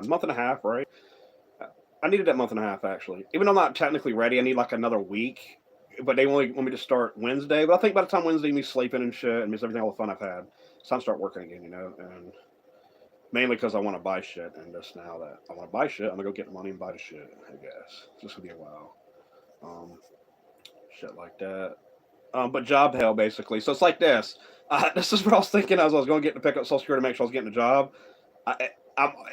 month and a half, right? I needed that month and a half actually. Even though I'm not technically ready, I need like another week. But they only want me to start Wednesday. But I think by the time Wednesday, me sleeping and shit, and miss everything, all the fun I've had, it's time to start working again, And mainly because I want to buy shit, and just now that I want to buy shit, I'm gonna go get the money and buy the shit. I guess it's just gonna be a while. Um, Shit like that. But job hell basically. So it's like this. This is what I was thinking as I was going to get to pick up Social Security to make sure I was getting a job. I,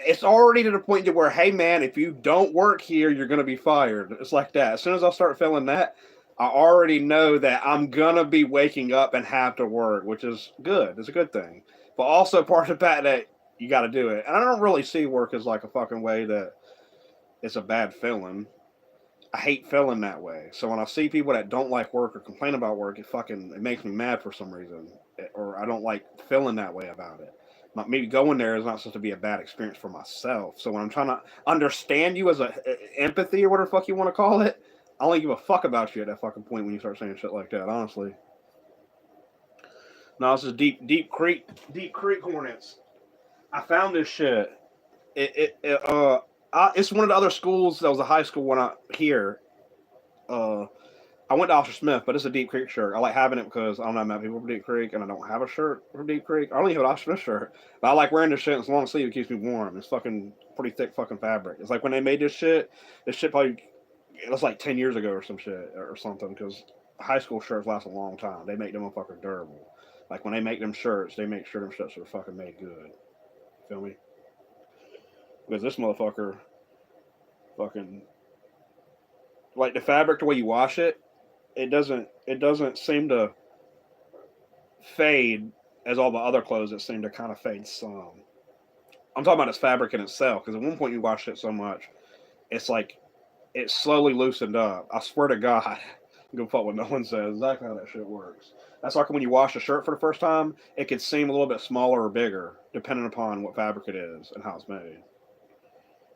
it's already to the point to where, hey man, if you don't work here, you're gonna be fired. It's like that. As soon as I start feeling that, I already know that I'm gonna be waking up and have to work, which is good. It's a good thing. But also part of the fact that you got to do it, and I don't really see work as like a fucking way that it's a bad feeling. I hate feeling that way. So when I see people that don't like work or complain about work, it makes me mad for some reason, or I don't like feeling that way about it. Maybe going there is not supposed to be a bad experience for myself. So when I'm trying to understand you as a empathy or whatever the fuck you want to call it, I only give a fuck about you at that fucking point when you start saying shit like that. Honestly, no, this is Deep Creek Hornets. I found this shit. It's one of the other schools that was a high school when I here. Uh, I went to Oscar Smith, but it's a Deep Creek shirt. I like having it because I don't know, I met people from Deep Creek, and I don't have a shirt from Deep Creek. I only have an Oscar Smith shirt, but I like wearing this shit. It's long sleeve. It keeps me warm. It's fucking pretty thick fucking fabric. It's like when they made this shit probably it was like 10 years ago or some shit or something. Because high school shirts last a long time. They make them fucking durable. Like when they make them shirts, they make sure them shirts are fucking made good. Feel me? Because this motherfucker, fucking like the fabric, the way you wash it, it doesn't seem to fade as all the other clothes that seem to kind of fade some. I'm talking about its fabric in itself because at one point you wash it so much, it's like it slowly loosened up. I swear to God, go fuck what no one says. Exactly how that shit works. That's like when you wash a shirt for the first time, it could seem a little bit smaller or bigger depending upon what fabric it is and how it's made.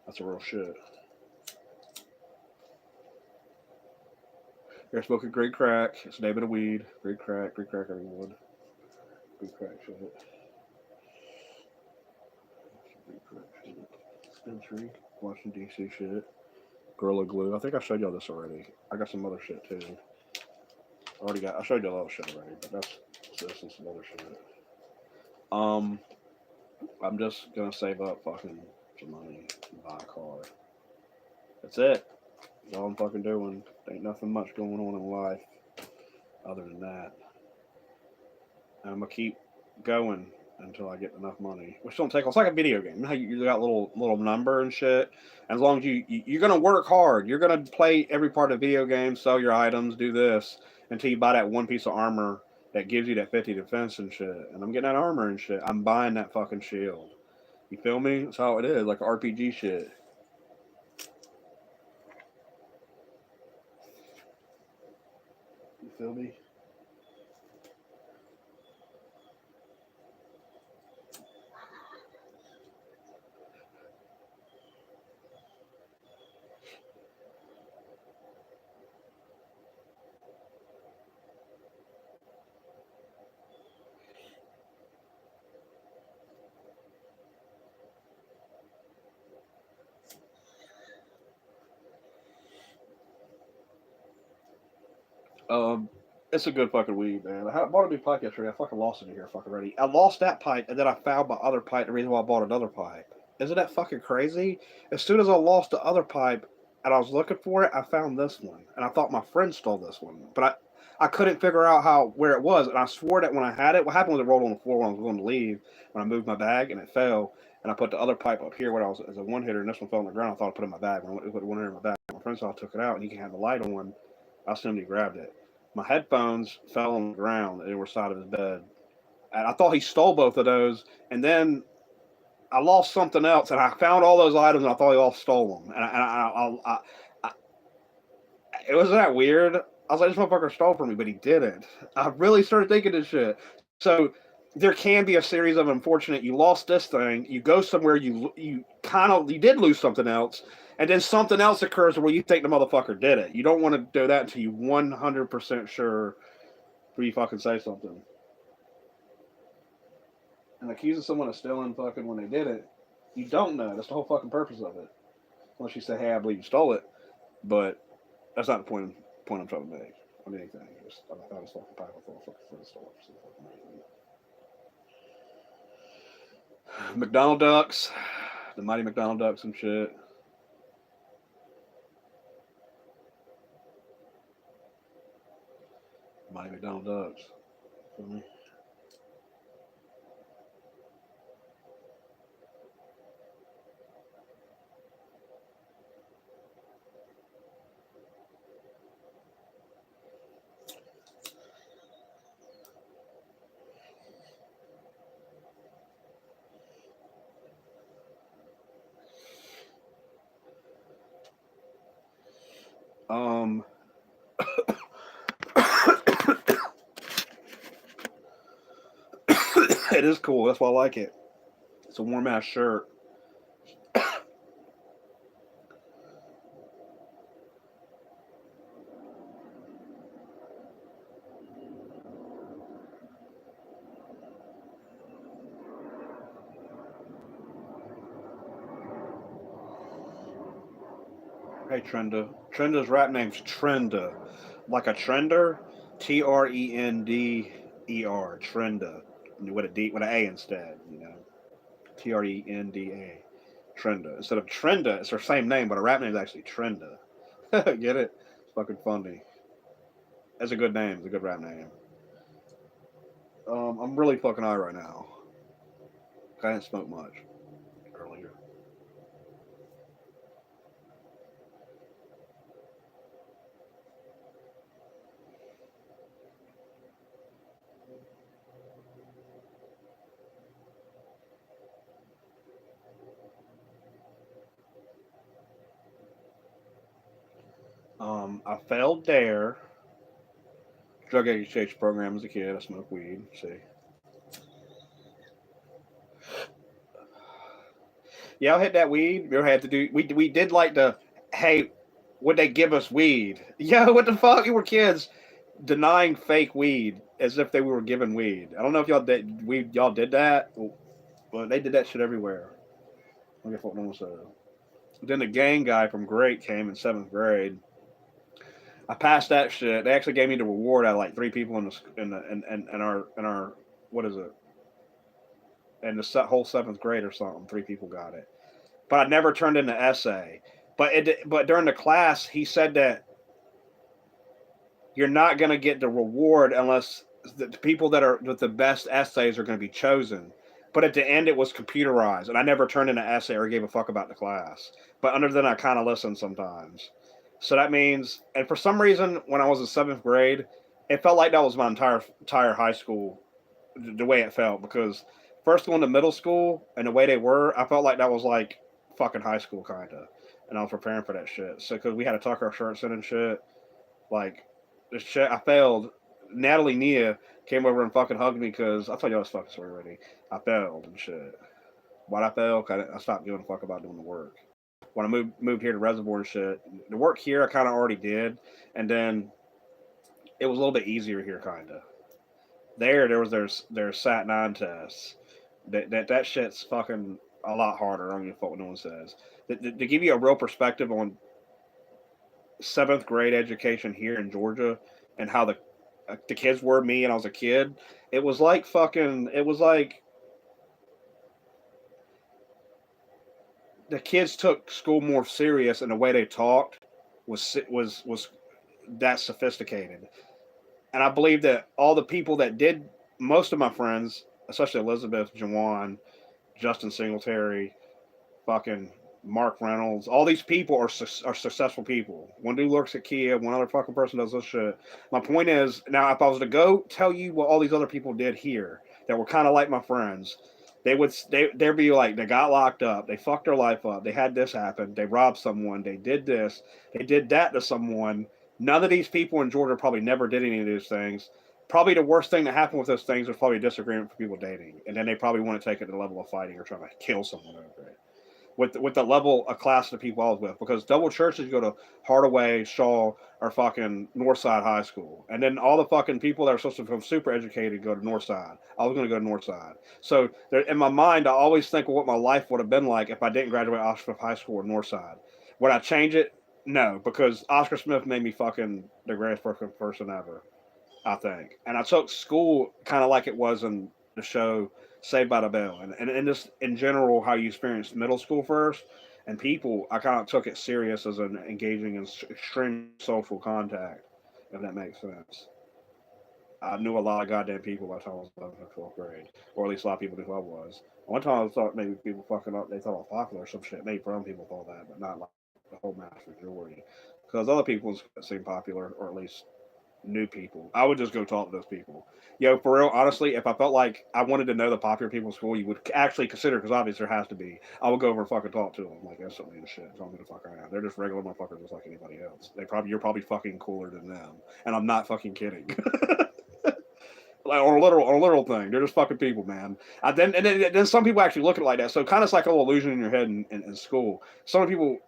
That's a real shit. You're smoking great crack. It's the name of the weed. Great crack, everyone. Great crack shit. Great crack shit. Dispensary. Washington D.C. shit. Gorilla Glue. I think I showed y'all this already. I got some other shit too. I showed you a lot of shit already, but that's this and some other shit. Um, I'm just gonna save up fucking some money and buy a car. That's it. That's all I'm fucking doing. Ain't nothing much going on in life other than that. And I'm gonna keep going until I get enough money, which don't take. It's like a video game. You know how you got little number and shit. And as long as you're gonna work hard, you're gonna play every part of the video game, sell your items, do this until you buy that one piece of armor that gives you that 50 defense and shit. And I'm getting that armor and shit. I'm buying that fucking shield. You feel me? That's how it is, like RPG shit. You feel me? Um, it's a good fucking weed, man. I bought a new pipe yesterday. I fucking lost it in here fucking ready. I lost that pipe, and then I found my other pipe. The reason why I bought another pipe. Isn't that fucking crazy? As soon as I lost the other pipe, and I was looking for it, I found this one, and I thought my friend stole this one, but I couldn't figure out how where it was, and I swore that when I had it, what happened was it rolled on the floor when I was going to leave when I moved my bag, and it fell, and I put the other pipe up here when I was as a one hitter, and this one fell on the ground. I thought I put it in my bag. When I went to put the one hitter in my bag, my friend saw I took it out, and he had the light on. I assumed he grabbed it. My headphones fell on the ground and they were side of his bed. And I thought he stole both of those. And then I lost something else, and I found all those items, and I thought he all stole them. I it was that weird. I was like, this motherfucker stole from me, but he didn't. I really started thinking this shit. So there can be a series of unfortunate. You lost this thing. You go somewhere. You did lose something else, and then something else occurs where you think the motherfucker did it. You don't want to do that until you 100% sure before you fucking say something. And accusing someone of stealing fucking when they did it. You don't know. That's the whole fucking purpose of it. Unless you say, "Hey, I believe you stole it," but that's not the point I'm trying to make on anything. Just I thought it was fucking powerful for the store. So McDonald Ducks, the mighty McDonald Ducks and shit. Mighty McDonald Ducks. Feel me? Um, it is cool. That's why I like it. It's a warm ass shirt. Hey, Trenda. Trenda's rap name's Trenda, like a trender. Trender. Trenda, with a D, with an A instead. You know, Trenda. Trenda. Instead of Trenda, it's her same name, but her rap name is actually Trenda. Get it? It's fucking funny. That's a good name. It's a good rap name. I'm really fucking high right now. I didn't smoke much earlier. I failed DARE, drug exchange program as a kid. I smoked weed. See, yeah, I hit that weed. We had to do. We did like the, hey, would they give us weed? Yo, what the fuck? You were kids denying fake weed as if they were given weed. I don't know if y'all did that, but they did that shit everywhere. I guess what no one said. Then the gang guy from Great came in seventh grade. I passed that shit. They actually gave me the reward out of like three people in our what is it? In the whole seventh grade or something. Three people got it, but I never turned in the essay. But during the class, he said that you're not going to get the reward unless the people that are with the best essays are going to be chosen. But at the end, it was computerized, and I never turned in an essay or gave a fuck about the class. But under then, I kind of listened sometimes. So that means, and for some reason, when I was in seventh grade, it felt like that was my entire high school, the way it felt. Because first going to middle school and the way they were, I felt like that was like fucking high school kind of. And I was preparing for that shit. So because we had to tuck our shirts in and shit, like this shit, I failed. Natalie Nia came over and fucking hugged me because I told y'all this fucking story already. I failed and shit. Why'd I fail? Cause I stopped giving a fuck about doing the work. When I moved here to Reservoir and shit, the work here I kind of already did, and then it was a little bit easier here, kind of. There was their Sat 9 tests. That shit's fucking a lot harder. I don't give a fuck what no one says. To give you a real perspective on seventh grade education here in Georgia and how the kids were me and I was a kid, it was like fucking. It was like the kids took school more serious, and the way they talked was that sophisticated. And I believe that all the people that did, most of my friends, especially Elizabeth, Jawan, Justin Singletary, fucking Mark Reynolds, all these people are successful people. One dude works at Kia, one other fucking person does this shit. My point is, now if I was to go tell you what all these other people did here that were kind of like my friends, they'd be like, they got locked up, they fucked their life up, they had this happen, they robbed someone, they did this, they did that to someone. None of these people in Georgia probably never did any of these things. Probably the worst thing that happened with those things was probably disagreement for people dating, and then they probably want to take it to the level of fighting or trying to kill someone over it. with the level of class of people I was with, because double churches go to Hardaway, Shaw, or fucking Northside High School, and then all the fucking people that are supposed to become super educated go to Northside. I was going to go to Northside, so there, in my mind, I always think of what my life would have been like if I didn't graduate Oscar Smith High School or Northside. Would I change it? No, because Oscar Smith made me fucking the greatest person ever, I think. And I took school kind of like it was in the show Saved by the Bell, and just in general how you experienced middle school first, and people. I kind of took it serious as an engaging in extreme social contact, if that makes sense. I knew a lot of goddamn people by the time I was 11th or 12th grade, or at least a lot of people knew who I was. One time I thought maybe people fucking up, they thought I was popular or some shit. Maybe some people thought that, but not like the whole mass majority. Because other people seemed popular, or at least new people. I would just go talk to those people. Yo, for real, honestly, if I felt like I wanted to know the popular people in school, you would actually consider, because obviously there has to be, I would go over and fucking talk to them, like instantly and shit. Tell me the fuck I am. They're just regular motherfuckers just like anybody else. You're probably fucking cooler than them. And I'm not fucking kidding. Like on a literal thing. They're just fucking people, man. Then some people actually look at it like that. So kind of it's like a little illusion in your head in school. Some people,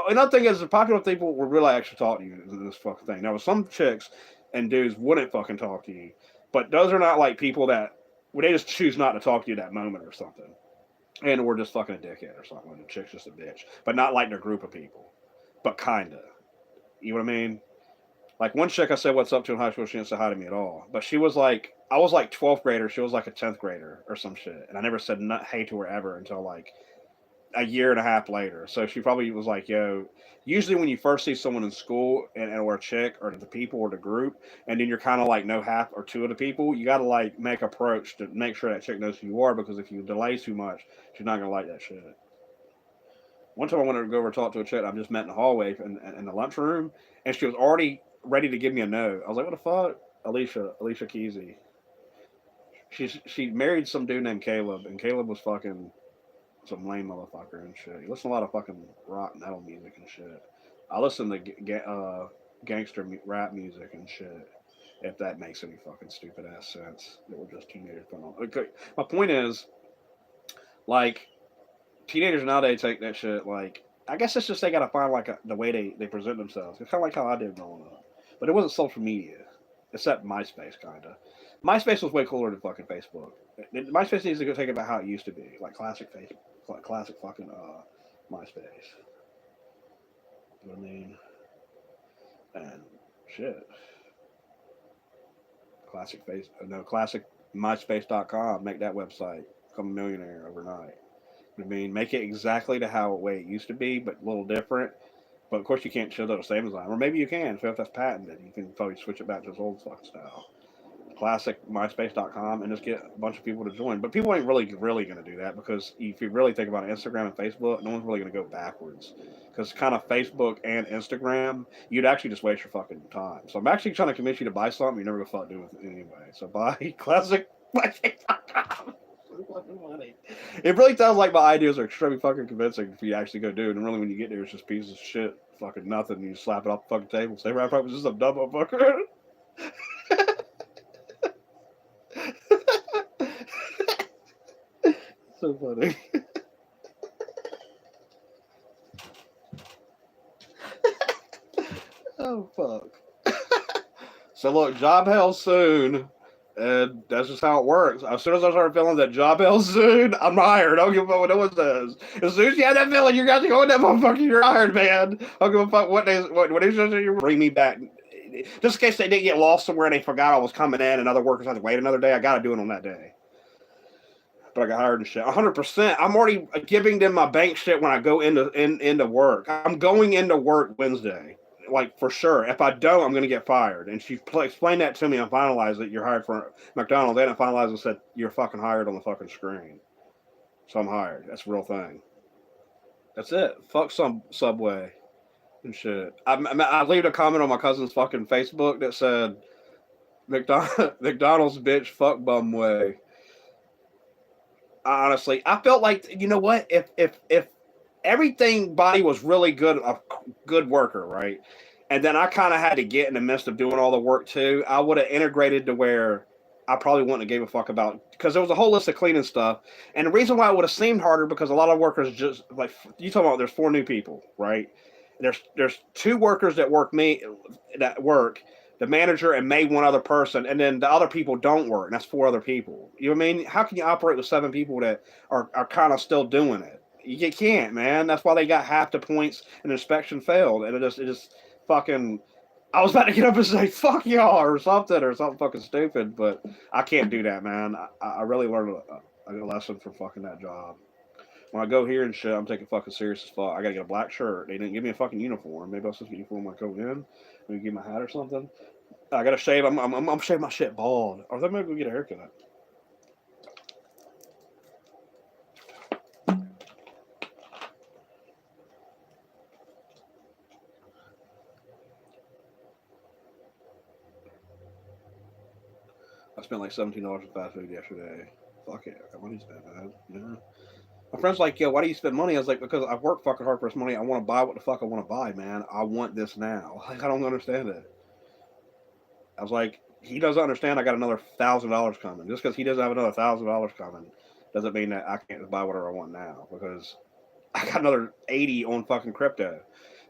another thing is the popular people will really actually talk to you in this fucking thing. Now, some chicks and dudes wouldn't fucking talk to you, but those are not like people that, well, they just choose not to talk to you that moment or something. And we're just fucking a dickhead or something. And the chick's just a bitch. But not like their group of people. But kinda. You know what I mean? Like one chick I said what's up to in high school, she didn't say hi to me at all. But she was like, I was like 12th grader, she was like a 10th grader or some shit. And I never said hey to her ever until like a year and a half later. So she probably was like, yo, usually when you first see someone in school and or a chick or the people or the group, and then you're kind of like know half or two of the people, you got to like make approach to make sure that chick knows who you are, because if you delay too much, she's not going to like that shit. One time I wanted to go over and talk to a chick I just met in the hallway in the lunchroom, and she was already ready to give me a note. I was like, what the fuck? Alicia Keysy. She married some dude named Caleb, and Caleb was fucking some lame motherfucker and shit. He listened to a lot of fucking rock metal music and shit. I listen to gangster rap music and shit. If that makes any fucking stupid ass sense, that we're just teenagers putting on. Okay, my point is, like, teenagers nowadays take that shit like. I guess it's just they gotta find like the way they present themselves. It's kind of like how I did growing up, but it wasn't social media, except MySpace kinda. MySpace was way cooler than fucking Facebook. MySpace needs to go take it back how it used to be, like classic Facebook, like classic fucking MySpace. You know what I mean? And shit, classic face, no classic MySpace.com. Make that website, become a millionaire overnight. I mean, make it exactly to how way it used to be, but a little different. But of course, you can't show that the same design, or maybe you can. So if that's patented, you can probably switch it back to its old fucking style. Classic MySpace.com, and just get a bunch of people to join. But people ain't really going to do that, because if you really think about it, Instagram and Facebook, no one's really going to go backwards. Because kind of Facebook and Instagram, you'd actually just waste your fucking time. So I'm actually trying to convince you to buy something you're never going to fuck do with it anyway. So buy classic MySpace.com. It really sounds like my ideas are extremely fucking convincing if you actually go do it. And really, when you get there, it's just pieces of shit, fucking nothing. You slap it off the fucking table, say, right, was just a dumb motherfucker. So funny. Oh fuck. So look, job hell soon, and that's just how it works. As soon as I start feeling that job hell soon, I'm hired. I don't give a fuck what no one says. As soon as you have that feeling, you got to go in that motherfucker. You're hired, man. I don't give a fuck what days you bring me back. Just in case they didn't get lost somewhere and they forgot I was coming in, and other workers had to wait another day. I got to do it on that day. But I got hired and shit. 100%. I'm already giving them my bank shit when I go into work. I'm going into work Wednesday, like for sure. If I don't, I'm gonna get fired. And she explained that to me and finalized that you're hired for McDonald's. They didn't finalize and said you're fucking hired on the fucking screen. So I'm hired. That's a real thing. That's it. Fuck some Subway and shit. I leave a comment on my cousin's fucking Facebook that said McDonald's bitch fuck bum way. Honestly, I felt like, you know what, if everything body was really good, a good worker, right, and then I kind of had to get in the midst of doing all the work too, I would have integrated to where I probably wouldn't have gave a fuck about, because there was a whole list of cleaning stuff. And the reason why it would have seemed harder, because a lot of workers just like, you talking about, there's 4 new people, right? There's 2 workers that work, the manager and maybe 1 other person, and then the other people don't work, and that's 4 other people. You know what I mean? How can you operate with 7 people that are kind of still doing it? You can't, man. That's why they got half the points and the inspection failed, and it just fucking. I was about to get up and say "fuck y'all" or something fucking stupid, but I can't do that, man. I really learned a lesson from fucking that job. When I go here and shit, I'm taking fucking serious as fuck. I gotta get a black shirt. They didn't give me a fucking uniform. Maybe I was supposed to get a uniform when I go in. Maybe give me my hat or something. I gotta shave. I'm shaving my shit bald. Or then maybe go get a haircut. I spent like $17 in fast food yesterday. Fuck it, I got money to spend, man. Yeah. My friend's like, yo, why do you spend money? I was like, because I've worked fucking hard for this money. I want to buy what the fuck I want to buy, man. I want this now. Like, I don't understand it. I was like, he doesn't understand I got another $1,000 coming. Just because he doesn't have another $1,000 coming doesn't mean that I can't just buy whatever I want now. Because I got another 80 on fucking crypto.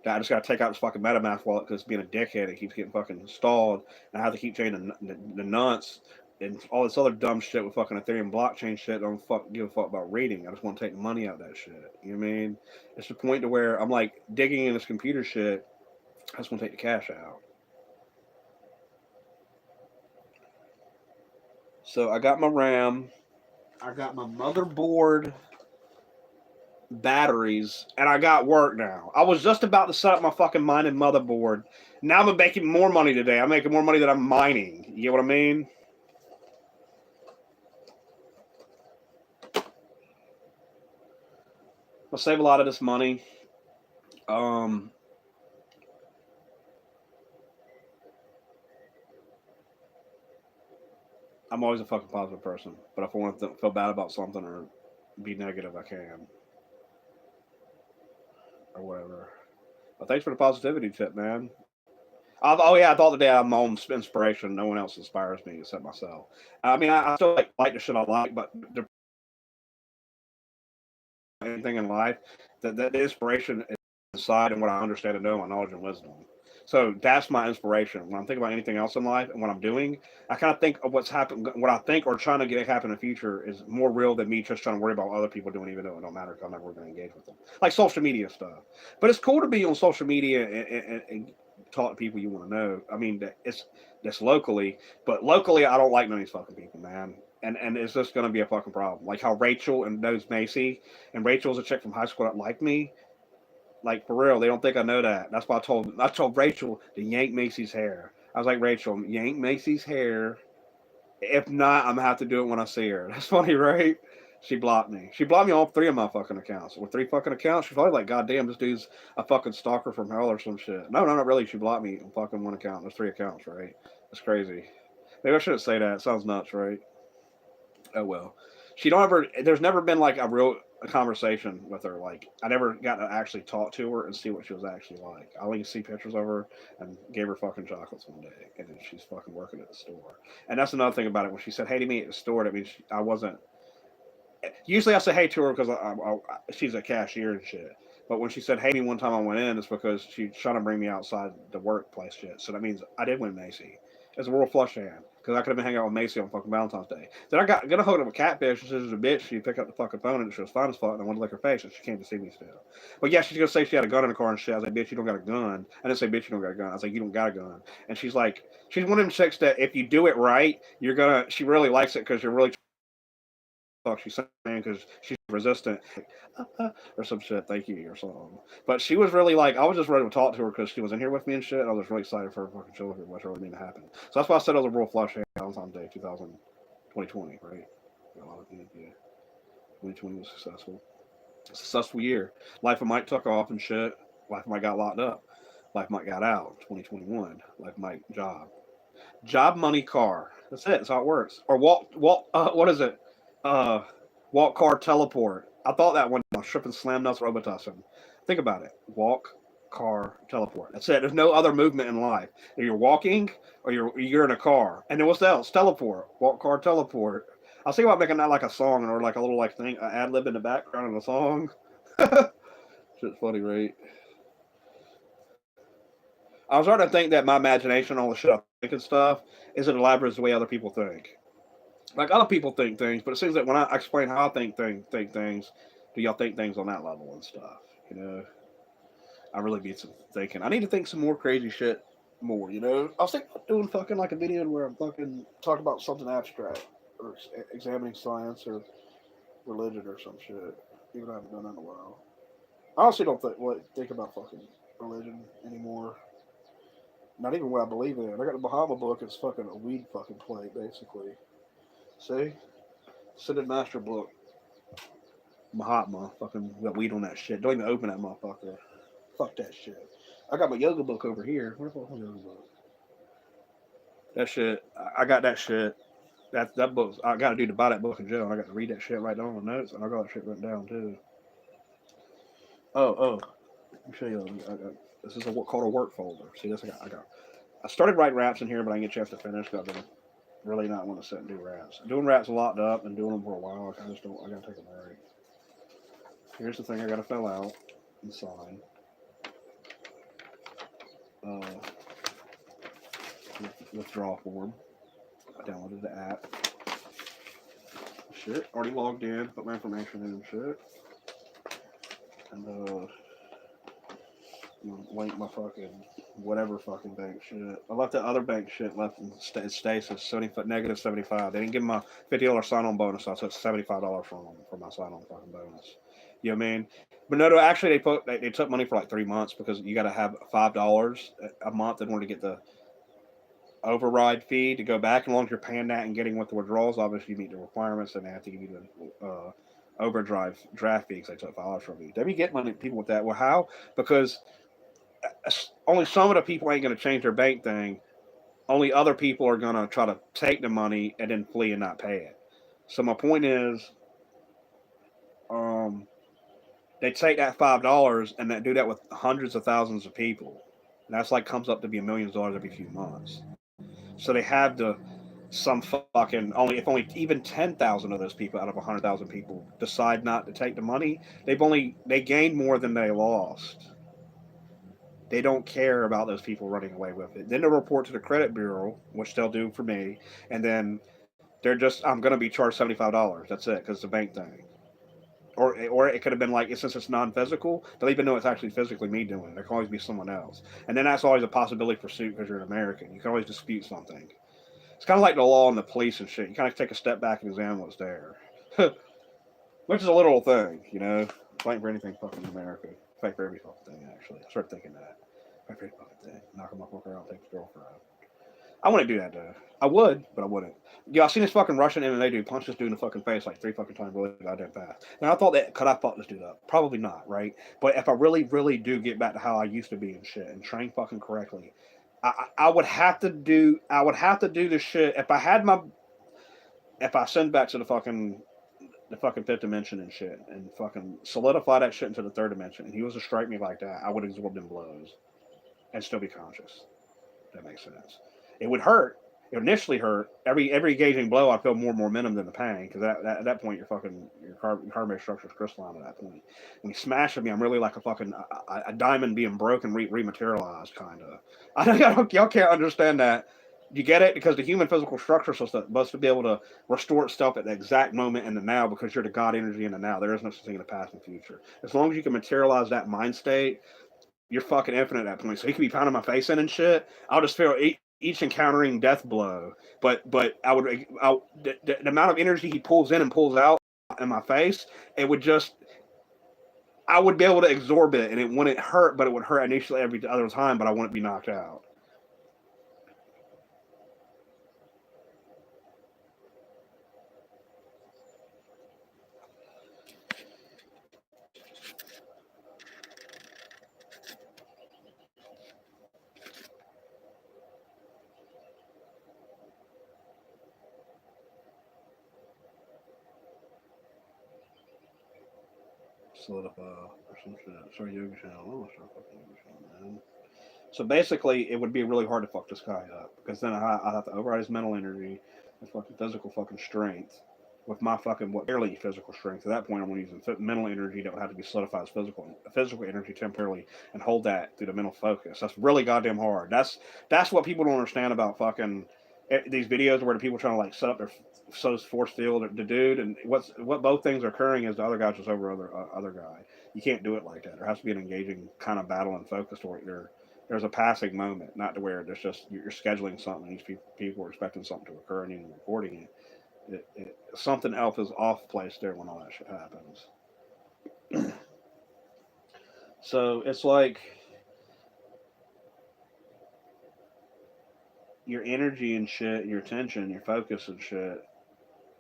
That I just got to take out this fucking MetaMask wallet because it's being a dickhead. It keeps getting fucking stalled. And I have to keep changing the nuts and all this other dumb shit with fucking Ethereum blockchain shit. I don't give a fuck about reading. I just want to take the money out of that shit. You know what I mean? It's the point to where I'm like digging in this computer shit. I just want to take the cash out. So I got my RAM. I got my motherboard, batteries, and I got work now. I was just about to set up my fucking mining motherboard. Now I'm making more money today. I'm making more money than I'm mining. You get what I mean? I'll save a lot of this money. I'm always a fucking positive person, but if I want to feel bad about something or be negative, I can, or whatever. But thanks for the positivity tip, man. Oh yeah, I thought today I'm my own inspiration. No one else inspires me except myself. I mean, I still like the shit I like, but anything in life, that the inspiration is inside and what I understand and know, my knowledge and wisdom. So that's my inspiration. When I'm thinking about anything else in life and what I'm doing, I kind of think of what's happened, what I think or trying to get happen in the future is more real than me just trying to worry about what other people doing, even though it don't matter because I'm never going to engage with them. Like social media stuff. But it's cool to be on social media and talk to people you want to know. I mean, that's locally, but locally, I don't like none of these fucking people, man. And it's just going to be a fucking problem. Like how Rachel and knows Macy, and Rachel's a chick from high school that liked me. Like for real, they don't think I know that. That's why I told Rachel to yank Macy's hair. I was like, Rachel, yank Macy's hair. If not, I'm gonna have to do it when I see her. That's funny, right? She blocked me. She blocked me on 3 of my fucking accounts. With 3 fucking accounts, she's probably like, God damn, this dude's a fucking stalker from hell or some shit. No, not really. She blocked me on fucking 1 account. There's 3 accounts, right? That's crazy. Maybe I shouldn't say that. It sounds nuts, right? Oh well. She don't ever. There's never been like a real conversation with her. Like I never got to actually talk to her and see what she was actually like. I only see pictures of her and gave her fucking chocolates one day, and then she's fucking working at the store. And that's another thing about it. When she said hey to me at the store, that means I wasn't. Usually I say hey to her because she's a cashier and shit. But when she said hey to me one time I went in, it's because she's trying to bring me outside the workplace shit. So that means I did win Macy. It's a World Flush hand. Because I could have been hanging out with Macy on fucking Valentine's Day. Then I got gonna hook up with Catfish, and she's a bitch. She picked up the fucking phone and she was fine as fuck, and I wanted to lick her face, and she came to see me still. But yeah, she's gonna say she had a gun in the car and shit. I was like, bitch, you don't got a gun. I didn't say, bitch, you don't got a gun. I was like, you don't got a gun. And she's like, she's one of them chicks that if you do it right, you're gonna. She really likes it because you're really fuck she's saying because she's resistant or some shit. Thank you or something. But she was really like I was just ready to talk to her because she was in here with me and shit. And I was really excited for her fucking show here, which really didn't happen. So that's why I said it was a real flush Valentine's Day 2020, right? Yeah, 2020 was successful. Successful year. Life of Mike took off and shit. Life of Mike got locked up. Life Mike got out. 2021. Life Mike job, money, car. That's it. That's how it works. Or walk. What is it? Uh, walk, car, teleport. I thought that one. Tripping, slam nuts, robotussing. Think about it. Walk, car, teleport. That's it. There's no other movement in life. Either you're walking or you're in a car. And then what's else? Teleport. Walk, car, teleport. I was thinking about making that like a song or like a little like thing, an ad lib in the background of the song. Shit's funny, right? I was starting to think that my imagination, all the shit I think and stuff, isn't elaborate as the way other people think. Like other people think things, but it seems that when I explain how I think things, do y'all think things on that level and stuff? You know, I really be some thinking. I need to think some more crazy shit more. You know, I was thinking about doing fucking like a video where I'm fucking talking about something abstract or examining science or religion or some shit. Even though I haven't done that in a while. I honestly don't think about fucking religion anymore. Not even what I believe in. I got the Bahama book. It's fucking a weed fucking plate, basically. See? Sided Master book. Mahatma. Fucking got weed on that shit. Don't even open that motherfucker. Fuck that shit. I got my yoga book over here. Where the fuck's my yoga book? That shit. I got that shit. That book. I got to do to buy that book in jail. And I got to read that shit right down on the notes. And I got that shit written down too. Oh. Let me show you. This is called a work folder. See this? I started writing raps in here, but I didn't get a chance to finish. Got to really not want to sit and do raps. Doing raps locked up and doing them for a while. I just don't. I gotta take a break. Here's the thing. I gotta fill out and sign. Withdrawal form. I downloaded the app. Shit. Already logged in. Put my information in and shit. And link my fucking whatever fucking bank shit. I left that other bank shit left in stasis. Negative 75. They didn't give me my $50 sign-on bonus, so I took $75 from them for my sign-on fucking bonus. You know what I mean? But no, actually they took money for like 3 months because you got to have $5 a month in order to get the override fee to go back. And as long as you're paying that and getting with the withdrawals, obviously you meet the requirements, and they have to give you the overdrive draft fee because they took $5 from you. They be getting money people with that. Well, how? Because only some of the people ain't going to change their bank thing. Only other people are going to try to take the money and then flee and not pay it. So my point is, they take that $5 and they do that with hundreds of thousands of people. And that's like comes up to be $millions every few months. So they have to some fucking only even 10,000 of those people out of 100,000 people decide not to take the money. They gained more than they lost. They don't care about those people running away with it. Then they'll report to the credit bureau, which they'll do for me, and then they're just, I'm going to be charged $75. That's it, because it's a bank thing. Or it could have been like, since it's non-physical, they'll even know it's actually physically me doing it. There can always be someone else. And then that's always a possibility for suit because you're an American. You can always dispute something. It's kind of like the law and the police and shit. You kind of take a step back and examine what's there. Which is a literal thing, you know? Fighting for anything fucking in America. Fight for every fucking thing, actually. I started thinking that. Fight for every fucking thing. Knock him off, walk around, take his girlfriend. I wouldn't do that, though. I would, but I wouldn't. Yeah, I seen this fucking Russian MMA dude punch this dude in the fucking face like 3 fucking times really goddamn fast. Now, could I fuck this dude up? Probably not, right? But if I really, really do get back to how I used to be and shit and train fucking correctly, I would have to do the shit if I send back to the fucking fifth dimension and shit and fucking solidify that shit into the third dimension and he was to strike me like that, I would absorb them blows and still be conscious. That makes sense. It would hurt. It would initially hurt. Every engaging blow, I feel more momentum than the pain because at that point your carbon structure is crystalline. At that point, when you smash at me, I'm really like a diamond being broken, rematerialized kind of. Y'all can't understand that. You get it because the human physical structure is supposed to be able to restore itself at the exact moment in the now because you're the God energy in the now. There is no such thing in the past and future. As long as you can materialize that mind state, you're fucking infinite at that point. So he could be pounding my face in and shit. I'll just feel each encountering death blow. But the amount of energy he pulls in and pulls out in my face, it would just, I would be able to absorb it and it wouldn't hurt, but it would hurt initially every other time, but I wouldn't be knocked out. solidify or some shit. Sorry, yoga channel. I don't want to start fucking yoga channel, man. So basically, it would be really hard to fuck this guy up because then I have to override his mental energy and fucking physical fucking strength with my fucking what barely physical strength. At that point, I'm using mental energy that would have to be solidified as physical energy temporarily and hold that through the mental focus. That's really goddamn hard. That's what people don't understand about fucking these videos where the people trying to like set up their force field. The dude and what both things are occurring is the other guy's just over other guy. You can't do it like that. There has to be an engaging kind of battle and focus to where there's a passing moment, not to where there's just you're scheduling something. These people are expecting something to occur and you're recording it. Something else is off place there when all that shit happens. So it's like your energy and shit, your attention, your focus and shit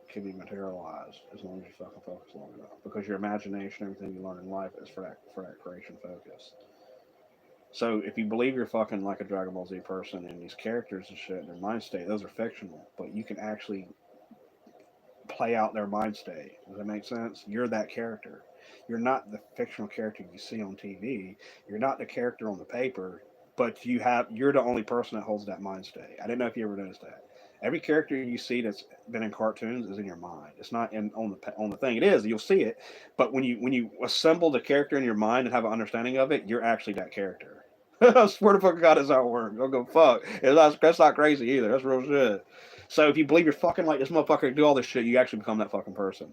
can be materialized as long as you fucking focus long enough. Because your imagination, everything you learn in life is for that creation focus. So if you believe you're fucking like a Dragon Ball Z person and these characters and shit, their mind state, those are fictional, but you can actually play out their mind state. Does that make sense? You're that character. You're not the fictional character you see on TV. You're not the character on the paper, but you're the only person that holds that mind state. I didn't know if you ever noticed that. Every character you see that's been in cartoons is in your mind. It's not on the thing. It is. You'll see it, but when you assemble the character in your mind and have an understanding of it, you're actually that character. I swear to fucking God, that's how it works. Don't go fuck. That's not crazy either. That's real shit. So if you believe you're fucking like this motherfucker do all this shit, you actually become that fucking person.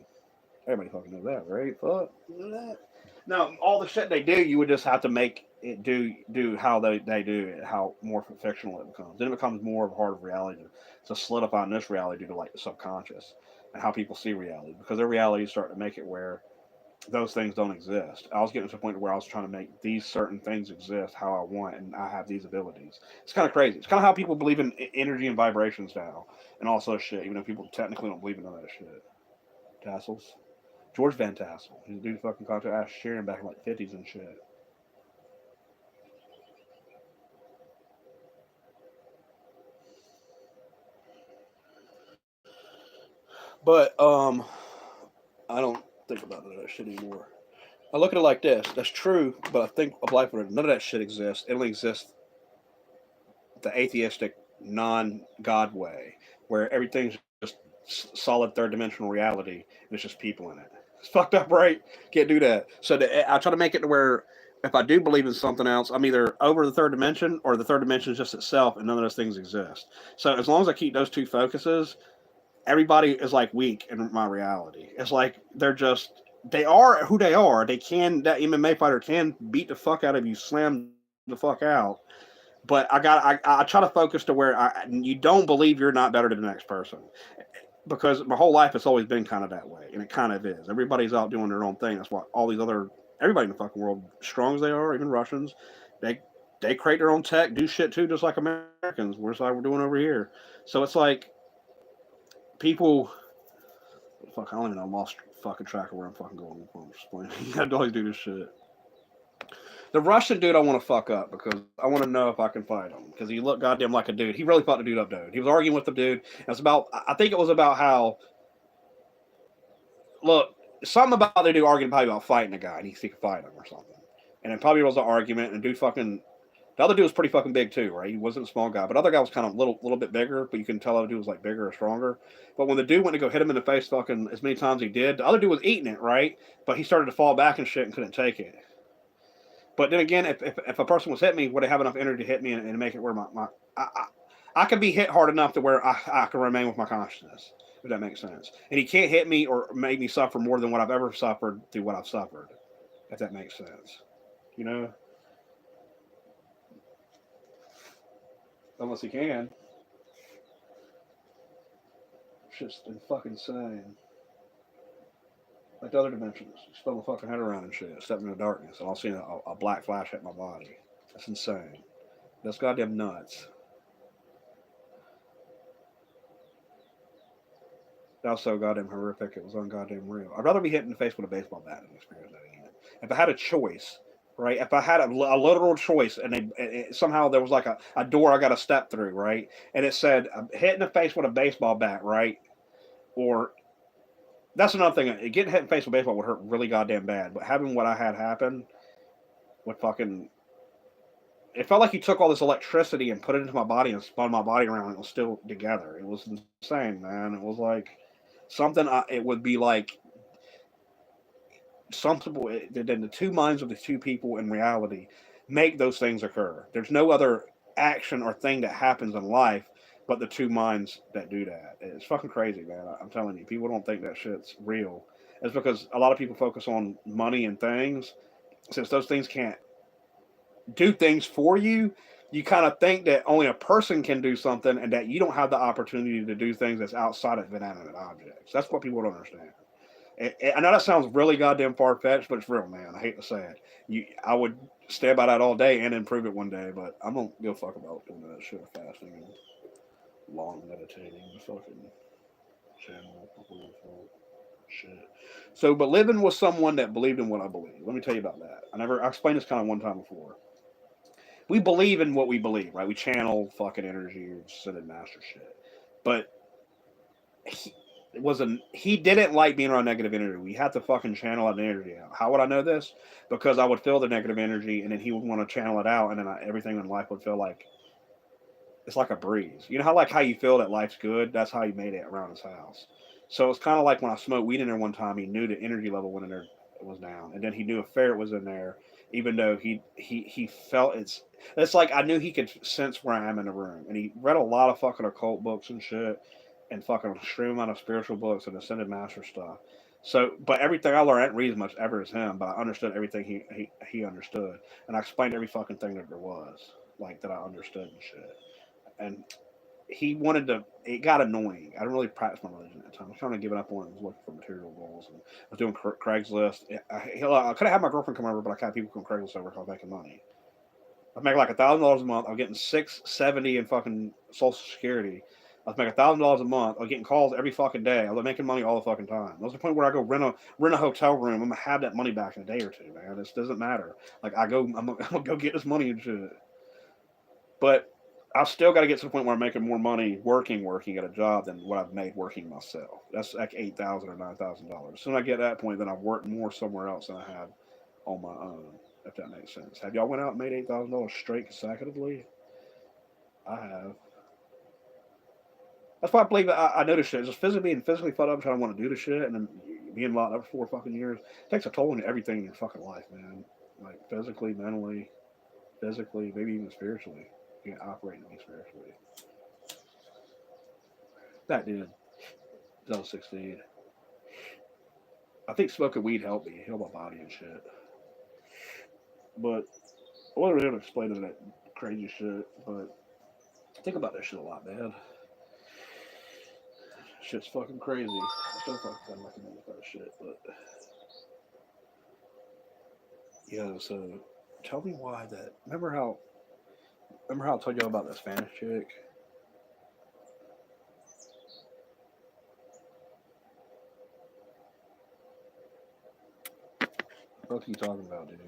Everybody fucking knows that, right? Fuck. You know that? Now, all the shit they do, you would just have to make it do how they do it, how more fictional it becomes. Then it becomes more of a part of reality to solidify in this reality due to like the subconscious and how people see reality. Because their reality is starting to make it where those things don't exist. I was getting to the point where I was trying to make these certain things exist how I want, and I have these abilities. It's kind of crazy. It's kind of how people believe in energy and vibrations now, and also shit. Even though people technically don't believe in none of that shit. Tassels. George Van Tassel. He's a dude who fucking contacted Ash Sheeran back in like the 50s and shit. But I don't think about none of that shit anymore. I look at it like this. That's true, but I think of life where none of that shit exists. It only exists the atheistic, non-God way, where everything's just solid third dimensional reality, and it's just people in it. It's fucked up, right? Can't do that. So I try to make it to where if I do believe in something else, I'm either over the third dimension or the third dimension is just itself, and none of those things exist. So as long as I keep those two focuses, everybody is like weak in my reality. It's like they are who they are. That MMA fighter can beat the fuck out of you, slam the fuck out, but I try to focus to where you don't believe you're not better than the next person, because my whole life it's always been kind of that way, and it kind of is. Everybody's out doing their own thing. That's why all these other everybody in the fucking world, strong as they are, even Russians, they they create their own tech, do shit too, just like Americans. We're like we're doing over here. So it's like people. Fuck, I don't even know. I'm lost fucking track of where I'm fucking going. I'm explaining. I always do this shit. The Russian dude I want to fuck up because I want to know if I can fight him because he looked goddamn like a dude. He really fucked the dude up, dude. He was arguing with the dude. And it's about, I think it was about how, look, something about the dude arguing probably about fighting a guy and he could fight him or something. And it probably was an argument and the dude fucking, the other dude was pretty fucking big too, right? He wasn't a small guy, but the other guy was kind of little bit bigger, but you can tell the other dude was like bigger or stronger. But when the dude went to go hit him in the face fucking as many times as he did, the other dude was eating it, right? But he started to fall back and shit and couldn't take it. But then again, if a person was hitting me, would they have enough energy to hit me and make it where I could be hit hard enough to where I can remain with my consciousness, if that makes sense. And he can't hit me or make me suffer more than what I've ever suffered through what I've suffered, if that makes sense. You know? Unless he can. Shit's fucking insane. Like the other dimensions. Spin my fucking head around and shit. Step into darkness. And I'll see a black flash hit my body. That's insane. That's goddamn nuts. That was so goddamn horrific. It was ungoddamn real. I'd rather be hit in the face with a baseball bat than experience that again. If I had a choice, right? If I had a literal choice and somehow there was like a door I got to step through, right? And it said, hit in the face with a baseball bat, right? Or That's another thing. Getting hit in the face with baseball would hurt really goddamn bad. But having what I had happen would fucking. It felt like he took all this electricity and put it into my body and spun my body around and it was still together. It was insane, man. It was like something. It would be like something that in the two minds of the two people in reality make those things occur. There's no other action or thing that happens in life but the two minds that do that. It's fucking crazy, man. I'm telling you, people don't think that shit's real. It's because a lot of people focus on money and things. Since those things can't do things for you, you kind of think that only a person can do something and that you don't have the opportunity to do things that's outside of inanimate objects. That's what people don't understand. I know that sounds really goddamn far fetched, but it's real, man. I hate to say it. I would stay about that all day and improve it one day, but I'm gonna give a fuck about doing that shit of fasting and long meditating and fucking channel shit. So, but living with someone that believed in what I believe. Let me tell you about that. I explained this kind of one time before. We believe in what we believe, right? We channel fucking energy or ascended master shit. But he, he didn't like being around negative energy. We had to fucking channel that energy out. How would I know this? Because I would feel the negative energy, and then he would want to channel it out, and then everything in life would feel like it's like a breeze. You know how you feel that life's good? That's how he made it around his house. So it's kind of like when I smoked weed in there one time. He knew the energy level went in there was down, and then he knew a ferret was in there, even though he felt it's. It's like I knew he could sense where I am in the room, and he read a lot of fucking occult books and shit, and fucking a extreme amount of spiritual books and ascended master stuff. So, but everything I learned, I didn't read as much ever as him, but I understood everything he understood, and I explained every fucking thing that there was, like that I understood and shit. And he wanted to. It got annoying. I didn't really practice my religion at the time. I was trying to give it up on it. I was looking for material goals, and I was doing Craigslist. I could have had my girlfriend come over, but I had people come Craigslist over because I was making money. I was making like $1,000 a month. I was getting $670 in fucking Social Security. I was making $1,000 a month. I was getting calls every fucking day. I was making money all the fucking time. That was the point where I go rent a hotel room. I'm gonna have that money back in a day or two, man. This doesn't matter. Like I'm gonna go get this money and shit. But I've still got to get to the point where I'm making more money working at a job than what I've made working myself. That's like $8,000 or $9,000. As soon as I get to that point, then I've worked more somewhere else than I have on my own. If that makes sense. Have y'all went out and made $8,000 straight consecutively? I have. That's why I believe I know this shit. Just physically being physically fed up trying to want to do the shit and then being locked up for 4 fucking years takes a toll on everything in your fucking life, man. Like physically, mentally, maybe even spiritually. You can operate me spiritually. That did. 2016. I think smoking weed helped me, heal my body and shit. But I wasn't really able to explain that crazy shit. But I think about that shit a lot, man. Shit's fucking crazy. I still fucking recommend that shit. But yeah, so tell me why that. Remember how I told you about that Spanish chick? What are you talking about, dude?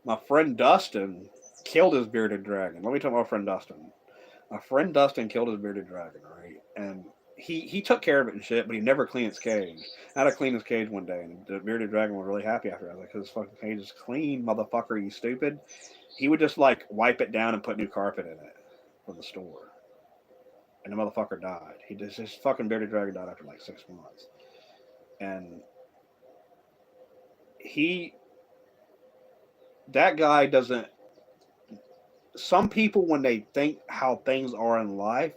My friend Dustin killed his bearded dragon. Let me tell my friend Dustin. My friend Dustin killed his bearded dragon, right? And he took care of it and shit, but he never cleaned its cage. I had to clean his cage one day, and the bearded dragon was really happy after. I was like, "His fucking cage is clean, motherfucker, you stupid." He would just like wipe it down and put new carpet in it from the store, and the motherfucker died. His fucking bearded dragon died after like 6 months, and he that guy doesn't. Some people when they think how things are in life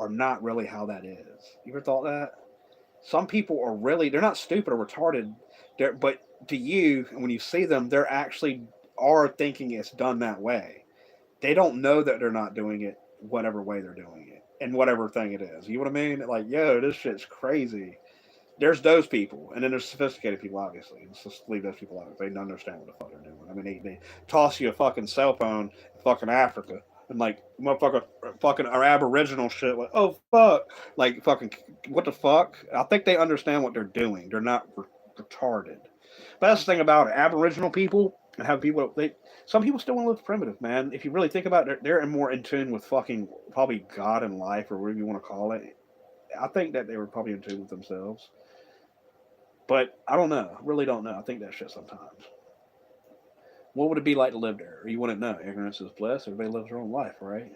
are not really how that is. You ever thought that? Some people are really they're not stupid or retarded. But to you, when you see them, they're actually are thinking it's done that way. They don't know that they're not doing it whatever way they're doing it and whatever thing it is. You know what I mean? Like, yo, this shit's crazy. There's those people, and then there's sophisticated people. Obviously, let's just leave those people out. They don't understand what the fuck they're doing. I mean, they toss you a fucking cell phone, in fucking Africa, and like motherfucker, fucking our Aboriginal shit. Like, oh fuck, like fucking what the fuck? I think they understand what they're doing. They're not retarded. But that's the thing about it. Aboriginal people. and have people some people still want to live primitive, man. If you really think about it, they're more in tune with fucking probably God and life or whatever you want to call it. I think that they were probably in tune with themselves. But I don't know. I really don't know. I think that shit sometimes. What would it be like to live there? You wouldn't know. Ignorance is bliss. Everybody lives their own life, right?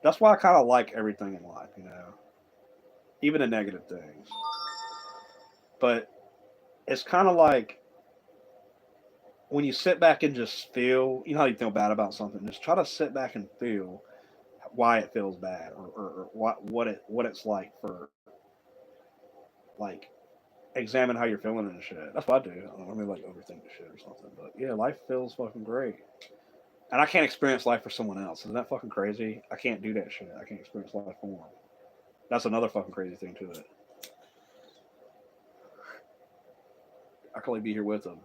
That's why I kind of like everything in life, even the negative things. But it's kind of like when you sit back and just feel, you know how you feel bad about something. Just try to sit back and feel why it feels bad, or what it's like for like examine how you're feeling and shit. That's what I do. I don't really like overthink the shit or something. But yeah, life feels fucking great. And I can't experience life for someone else. Isn't that fucking crazy? I can't do that shit. I can't experience life for them. That's another fucking crazy thing to it. I can only be here with them.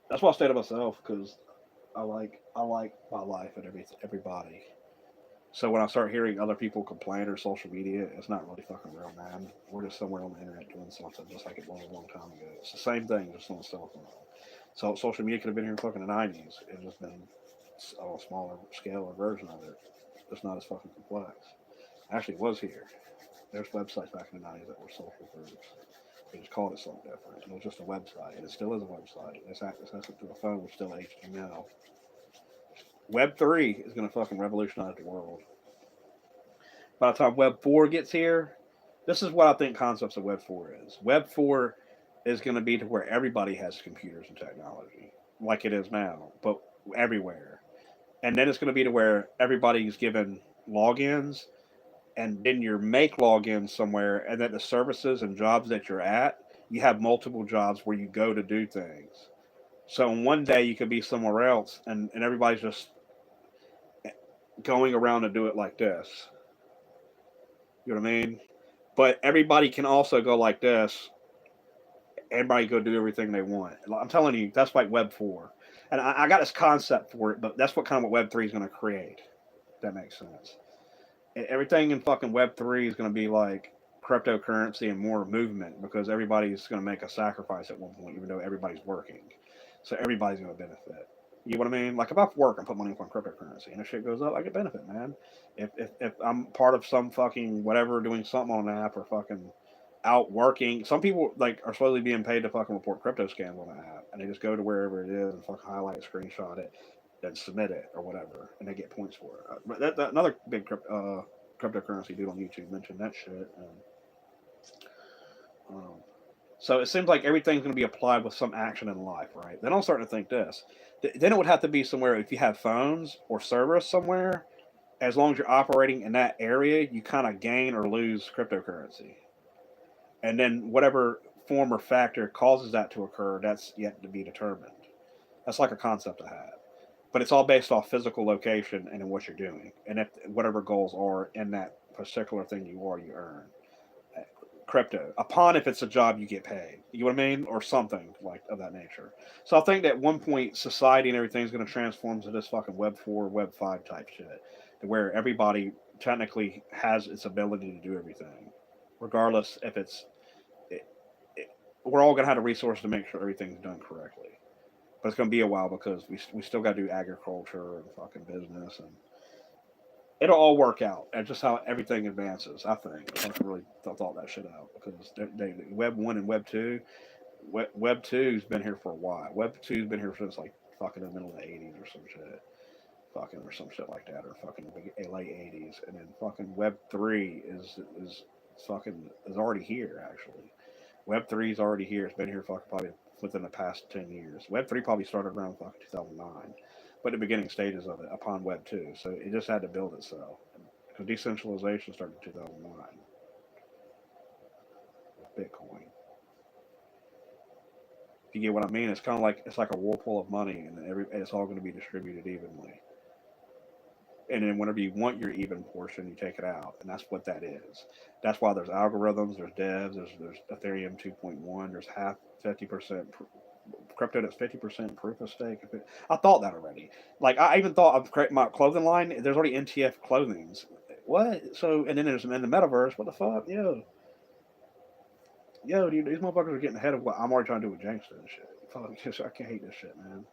That's why I stay to myself because I like my life and everybody. So when I start hearing other people complain or social media, it's not really fucking real, man. We're just somewhere on the internet doing something just like it was a long time ago. It's the same thing, just on a cell phone. So social media could have been here in fucking the '90s. It's just been on a smaller scale or version of it. It's not as fucking complex. Actually, it was here. There's websites back in the '90s that were social groups. They just called it something different. It was just a website, and it still is a website. It's access to a phone with still HTML. Web 3 is going to fucking revolutionize the world. By the time Web 4 gets here, this is what I think concepts of Web 4 is. Web 4 is going to be to where everybody has computers and technology, like it is now, but everywhere. And then it's going to be to where everybody's given logins, and then you make logins somewhere, and that the services and jobs that you're at, you have multiple jobs where you go to do things. So in one day you could be somewhere else, and everybody's just going around to do it like this. You know what I mean? But everybody can also go like this. Everybody go do everything they want. I'm telling you, that's like Web 4. And I got this concept for it, but that's what kind of what Web 3 is going to create. If that makes sense. Everything in fucking Web 3 is going to be like cryptocurrency and more movement because everybody's going to make a sacrifice at one point, even though everybody's working. So everybody's going to benefit. You know what I mean? Like if I work and put money on cryptocurrency and if shit goes up, I get benefit, man. If I'm part of some fucking whatever doing something on an app or fucking out working, some people like are slowly being paid to fucking report crypto scams on the app and they just go to wherever it is and fucking highlight it, screenshot it, then submit it or whatever, and they get points for it. But another big cryptocurrency dude on YouTube mentioned that shit. And, um, so it seems like everything's going to be applied with some action in life, right? Then I'm starting to think this. Then it would have to be somewhere if you have phones or servers somewhere. As long as you're operating in that area, you kind of gain or lose cryptocurrency, and then whatever form or factor causes that to occur, that's yet to be determined. That's like a concept I have, but it's all based off physical location and in what you're doing, and if whatever goals are in that particular thing you earn crypto. Upon if it's a job you get paid. You know what I mean? Or something like of that nature. So I think that at one point society and everything's gonna transform to this fucking Web 4, Web 5 type shit. To where everybody technically has its ability to do everything. Regardless if it, it, we're all gonna have the resources to make sure everything's done correctly. But it's gonna be a while because we still gotta do agriculture and fucking business and it'll all work out. That's just how everything advances. I think. I haven't really thought that shit out because Web 1 and Web 2, Web 2's been here for a while. Web 2's been here since like fucking the middle of the '80s or some shit, fucking or some shit like that, or fucking late '80s, and then fucking Web 3 is fucking is already here actually. Web 3 is already here. It's been here fucking probably within the past 10 years. Web 3 probably started around fucking 2009, but the beginning stages of it upon Web 2. So it just had to build itself. Because decentralization started in 2009 with Bitcoin. If you get what I mean, it's kind of like it's like a whirlpool of money, and it's all going to be distributed evenly. And then whenever you want your even portion, you take it out, and that's what that is. That's why there's algorithms, there's devs, there's Ethereum 2.1, there's half 50% crypto that's 50% proof of stake. I thought that already. Like I even thought of creating my clothing line. There's already NTF clothings. What? So and then there's in the metaverse. What the fuck? Yeah. yo, dude, these motherfuckers are getting ahead of what I'm already trying to do with Jankster and shit. Fuck, I can't hate this shit, man.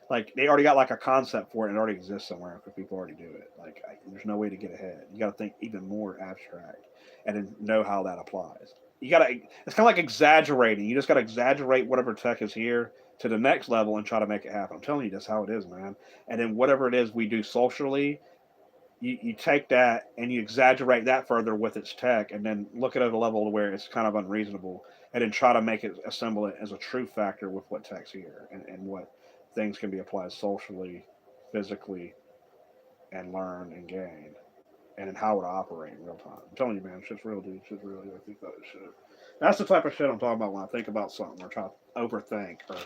Like they already got like a concept for it and it already exists somewhere because people already do it. Like there's no way to get ahead. You got to think even more abstract and then know how that applies. You got to. It's kind of like exaggerating. You just got to exaggerate whatever tech is here to the next level and try to make it happen. I'm telling you, that's how it is, man. And then whatever it is we do socially, you take that and you exaggerate that further with its tech and then look at it at a level where it's kind of unreasonable and then try to make it assemble it as a true factor with what tech's here and what things can be applied socially, physically, and learn and gain and then how it operate in real time. I'm telling you, man, shit's real, dude. Shit's real. You gotta think about this shit. That's the type of shit I'm talking about when I think about something or try to overthink or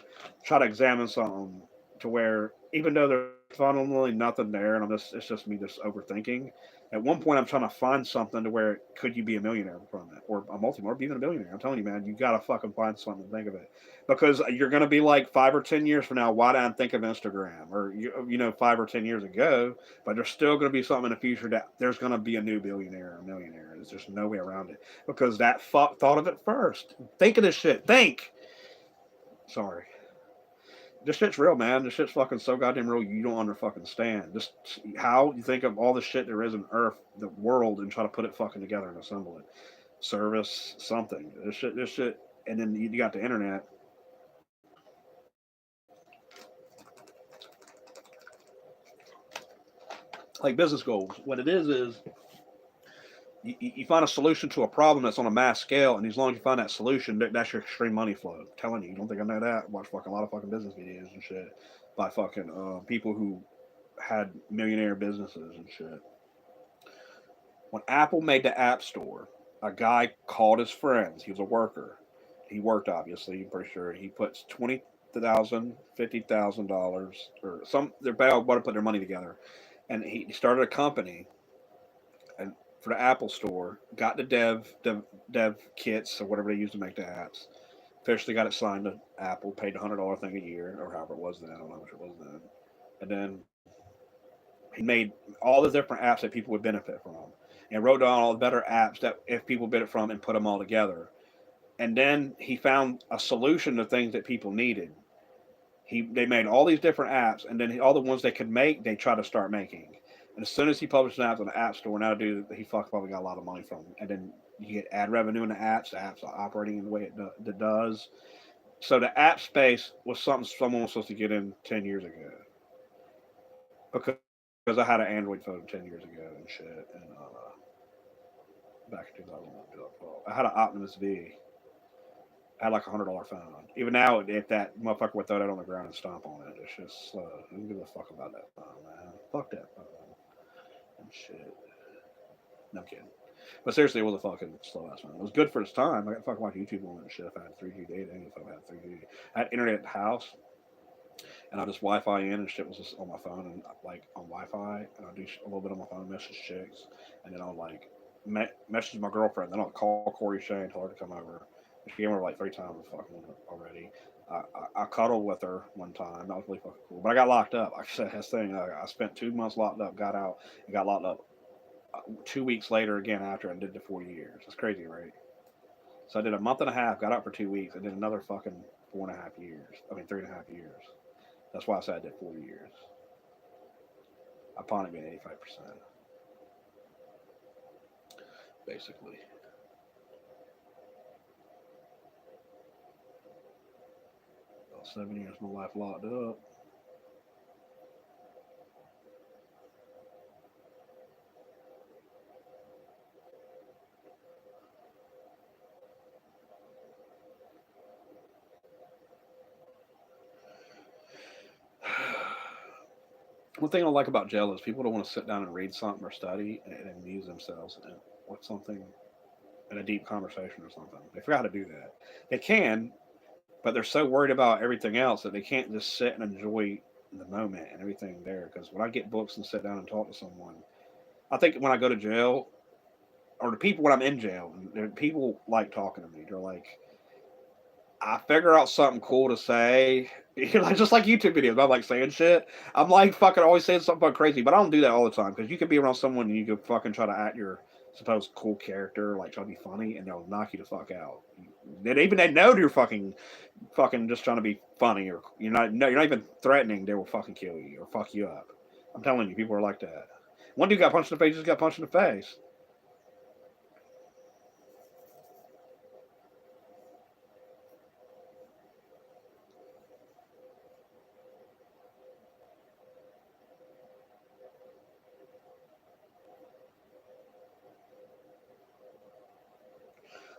try to examine something to where even though there's fundamentally nothing there and it's just me just overthinking. At one point, I'm trying to find something to where could you be a millionaire from it or a multi or be even a billionaire. I'm telling you, man, you gotta fucking find something to think of it because you're gonna be like 5 or 10 years from now. Why did I think of Instagram or you know 5 or 10 years ago? But there's still gonna be something in the future that there's gonna be a new billionaire or a millionaire. There's just no way around it because that fuck thought of it first. Think of this shit. Think. Sorry. This shit's real, man. This shit's fucking so goddamn real. You don't under fucking stand. Just how you think of all the shit there is in Earth, the world, and try to put it fucking together and assemble it. Service, something. This shit, and then you got the internet. Like business goals. What it is you find a solution to a problem that's on a mass scale, and as long as you find that solution, that's your extreme money flow. I'm telling you, you don't think I know that? I watch fucking a lot of fucking business videos and shit by fucking people who had millionaire businesses and shit. When Apple made the App Store, a guy called his friends. He was a worker. He worked obviously. I'm pretty sure he puts $20,000, $50,000, or some. They're bad. Want to put their money together, and he started a company and for the Apple Store, got the dev kits or whatever they use to make the apps. Officially got it signed to Apple, paid $100 thing a year or however it was then. I don't know how much it was then. And then he made all the different apps that people would benefit from, and wrote down all the better apps that if people benefit from, and put them all together. And then he found a solution to things that people needed. They made all these different apps, and then all the ones they could make, they tried to start making. And as soon as he published an app on the App Store, now dude, he fuck probably got a lot of money from. And then you get ad revenue in the apps. The apps are operating in the way it does. So the app space was something someone was supposed to get in 10 years ago because I had an Android phone 10 years ago and shit, and back in 2012, I had an Optimus V. I had like $100 phone. Even now, if that motherfucker would throw that on the ground and stomp on it, it's just slow. I don't give a fuck about that phone, man. Fuck that phone and shit. No, I'm kidding. But seriously, it was a fucking slow ass phone. It was good for its time. I got fucking watch YouTube on it and shit. If I had 3G data, if I had 3G, I had internet at the house, and I just Wi-Fi in and shit was just on my phone and like on Wi-Fi, and I do a little bit on my phone, message chicks, and then I'll like message my girlfriend. Then I'll call Corey Shea and tell her to come over. She came over like 3 times fucking already. I cuddled with her one time. That was really fucking cool. But I got locked up. Like I said, that's the thing. I spent 2 months locked up, got out, and got locked up 2 weeks later again after I did the 4 years. That's crazy, right? So I did a month and a half, got out for 2 weeks, and did another fucking 4.5 years. I mean, 3.5 years. That's why I said I did 4 years. Upon it being 85%, basically. About 7 years of my life locked up. One thing I like about jail is people don't want to sit down and read something or study and amuse themselves with something in a deep conversation or something. They forgot how to do that. They can, but they're so worried about everything else that they can't just sit and enjoy the moment and everything there. Because when I get books and sit down and talk to someone, I think when I go to jail, or the people when I'm in jail, people like talking to me. They're like, I figure out something cool to say. Like just like YouTube videos, I'm like saying shit. I'm like fucking always saying something crazy, but I don't do that all the time because you can be around someone and you can fucking try to act your supposed cool character, like try to be funny, and they'll knock you the fuck out. They know you're fucking just trying to be funny, or you're not. No, you're not even threatening. They will fucking kill you or fuck you up. I'm telling you, people are like that. One dude got punched in the face. Just got punched in the face.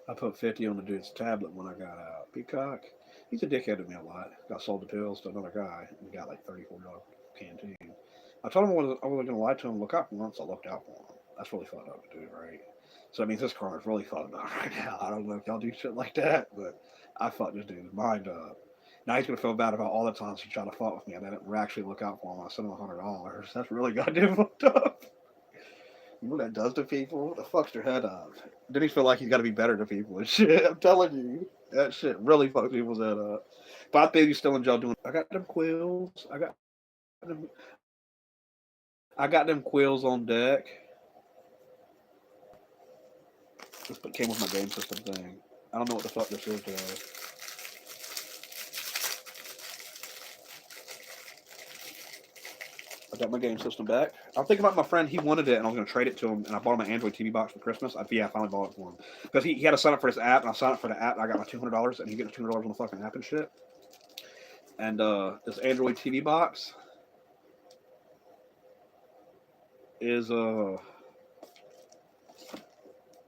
I put 50 on the dude's tablet when I got out. Peacock, he's a dickhead to me a lot. Got sold the pills to another guy and got like $34 canteen. I told him I was going to lie to him, look out for him, so I looked out for him. That's really fucked up, dude, right? So, I mean, this car is really fucked up right now. I don't know if y'all do shit like that, but I fucked this dude's mind up. Now he's going to feel bad about all the times he tried to fuck with me. I didn't actually look out for him. I sent him $100. That's really goddamn fucked up. You know what that does to people? It fucks their head up. Then he feel like he's got to be better to people and shit. I'm telling you, that shit really fucks people's head up. But I think he's still in jail doing. I got them quills. Them, I got them quills on deck. This came with my game system thing. I don't know what the fuck this is though. I got my game system back. I'm thinking about my friend. He wanted it, and I was going to trade it to him. And I bought him an Android TV box for Christmas. I finally bought it for him because he had to sign up for this app, and I signed up for the app. And I got my $200, and he gets $200 on the fucking app and shit. And this Android TV box is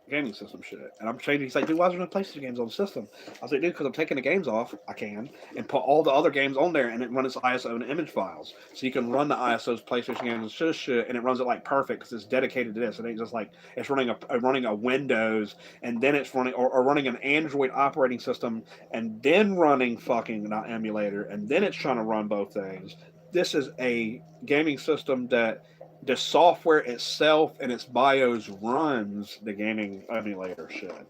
gaming system shit. And I'm changing. He's like, dude, why is there no PlayStation games on the system? I was like, dude, because I'm taking the games off. I can and put all the other games on there, and it runs ISO and image files, so you can run the ISO's PlayStation games and shit, and it runs it like perfect because it's dedicated to this. It ain't just like it's running a Windows, and then it's running or running an Android operating system, and then running fucking not emulator, and then it's trying to run both things. This is a gaming system that the software itself and its BIOS runs the gaming emulator shit.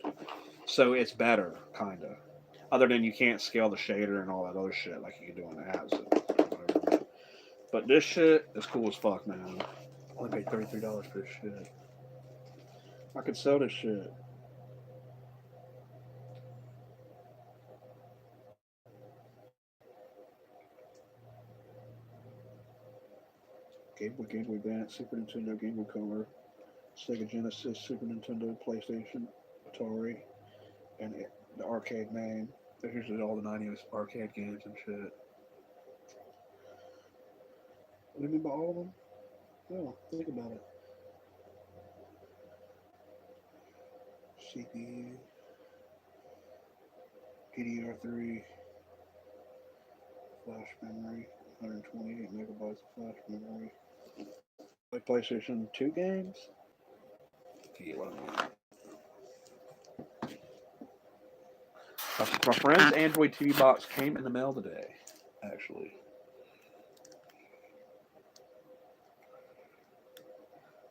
So it's better, kind of. Other than you can't scale the shader and all that other shit like you can do on the apps. Whatever. But this shit is cool as fuck, man. I only paid $33 for this shit. I could sell this shit. Game Boy Advance, Super Nintendo, Game Boy Color, Sega Genesis, Super Nintendo, PlayStation, Atari, and the arcade name. There's usually all the 90s arcade games and shit. What do you mean by all of them? No, think about it. CPU, DDR3, flash memory, 128 megabytes of flash memory. Like PlayStation 2 games? Yeah, what my friend's Android TV box came in the mail today, actually.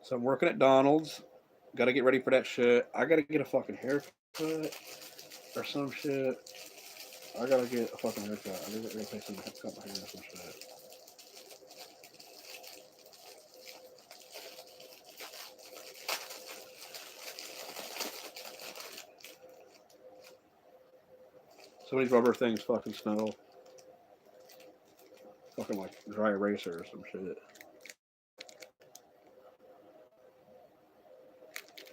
So I'm working at Donald's. Got to get ready for that shit. I got to get a fucking haircut or some shit. I got to get a fucking haircut. I got to pay some to cut my hair or some shit. Some of these rubber things fucking smell fucking like dry eraser or some shit.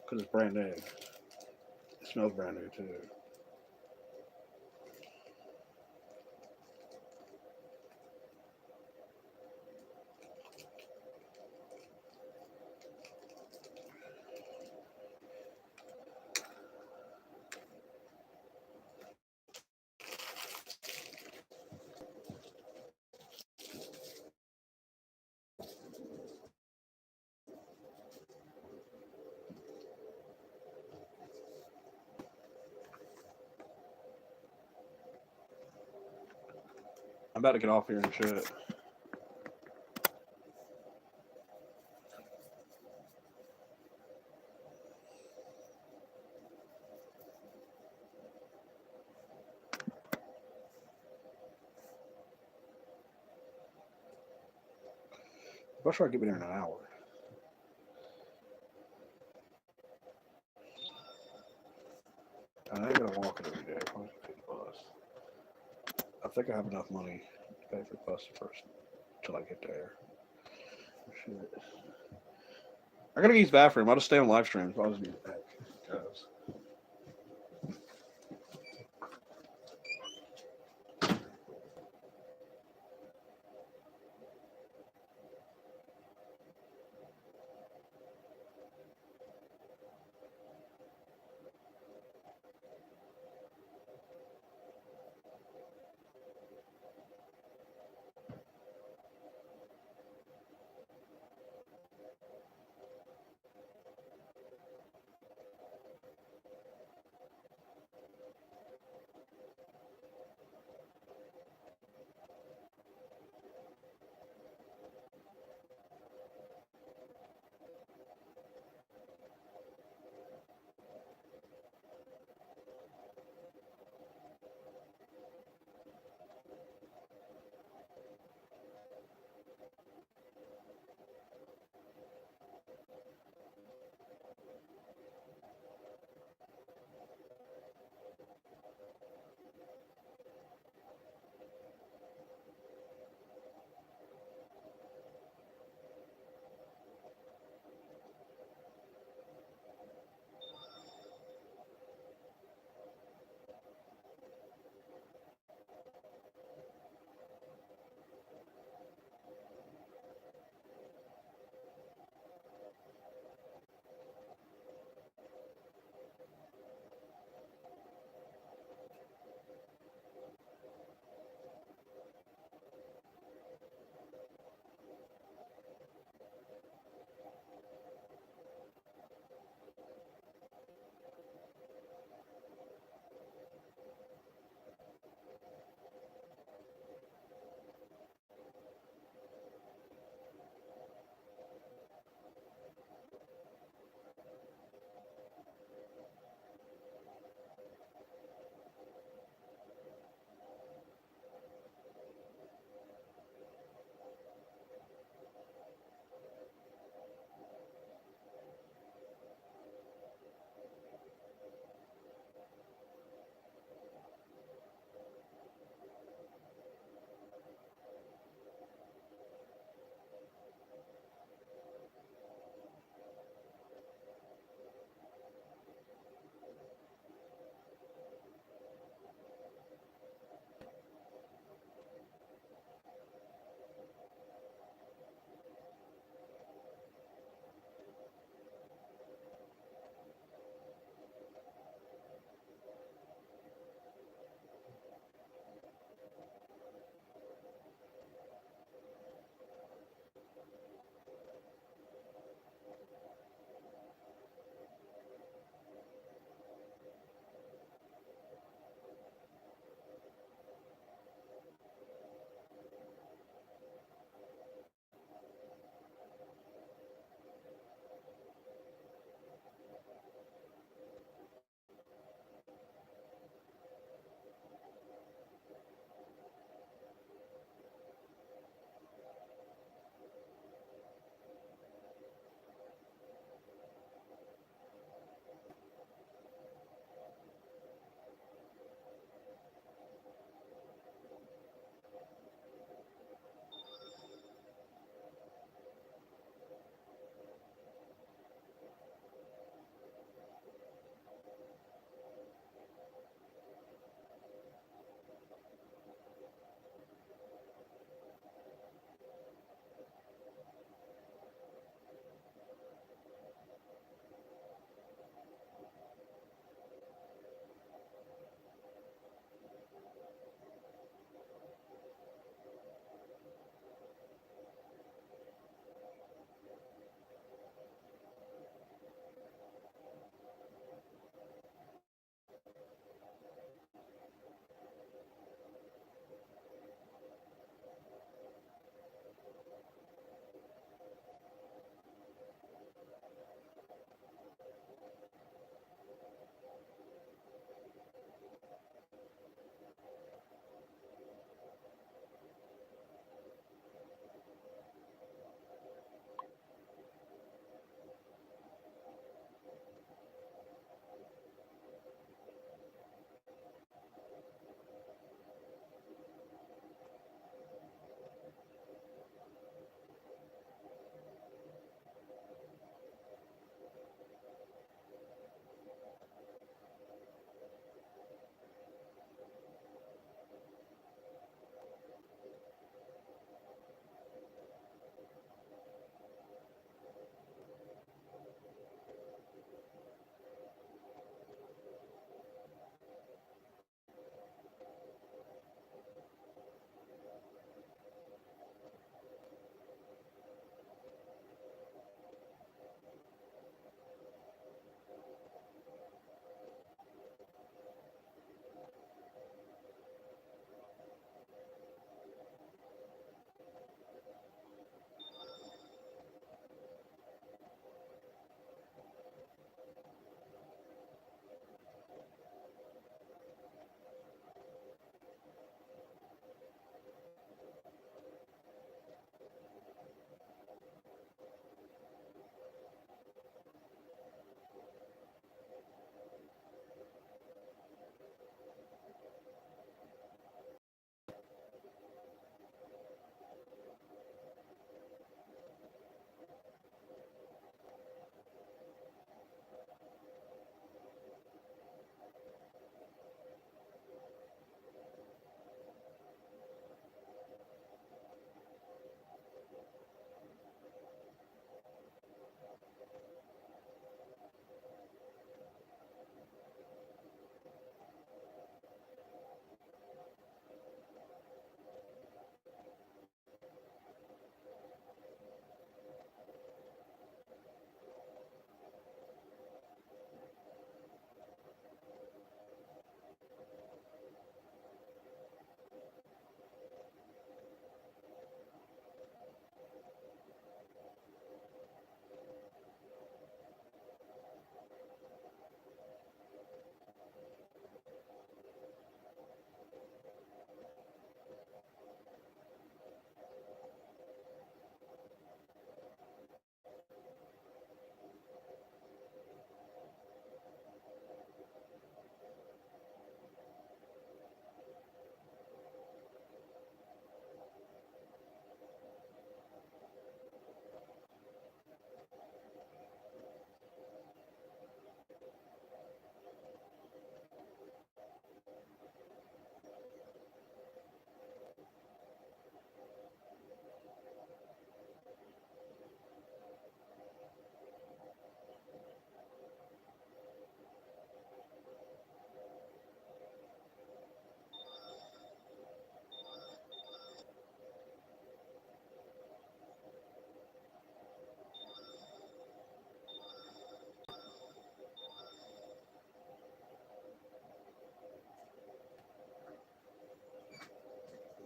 Because it's brand new. It smells brand new too. I'm about to get off here and shit. I'm sure I get me there in an hour. I ain't gonna walk it every day. Probably take the bus. I think I have enough money to pay for the bus first till I get there. Shit. I gotta use the bathroom. I'll just stay on live stream. I'll just use that. Cause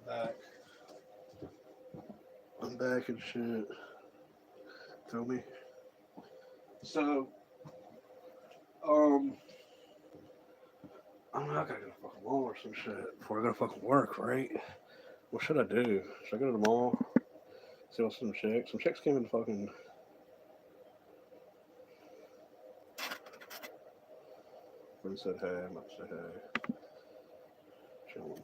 back. I'm back and shit. Feel me? So, I don't know, I gotta go to the fucking mall or some shit before I go to fucking work, right? What should I do? Should I go to the mall? See what's some chicks? Some chicks came in fucking. Friend said hey, I'm about to say hey. Chilling.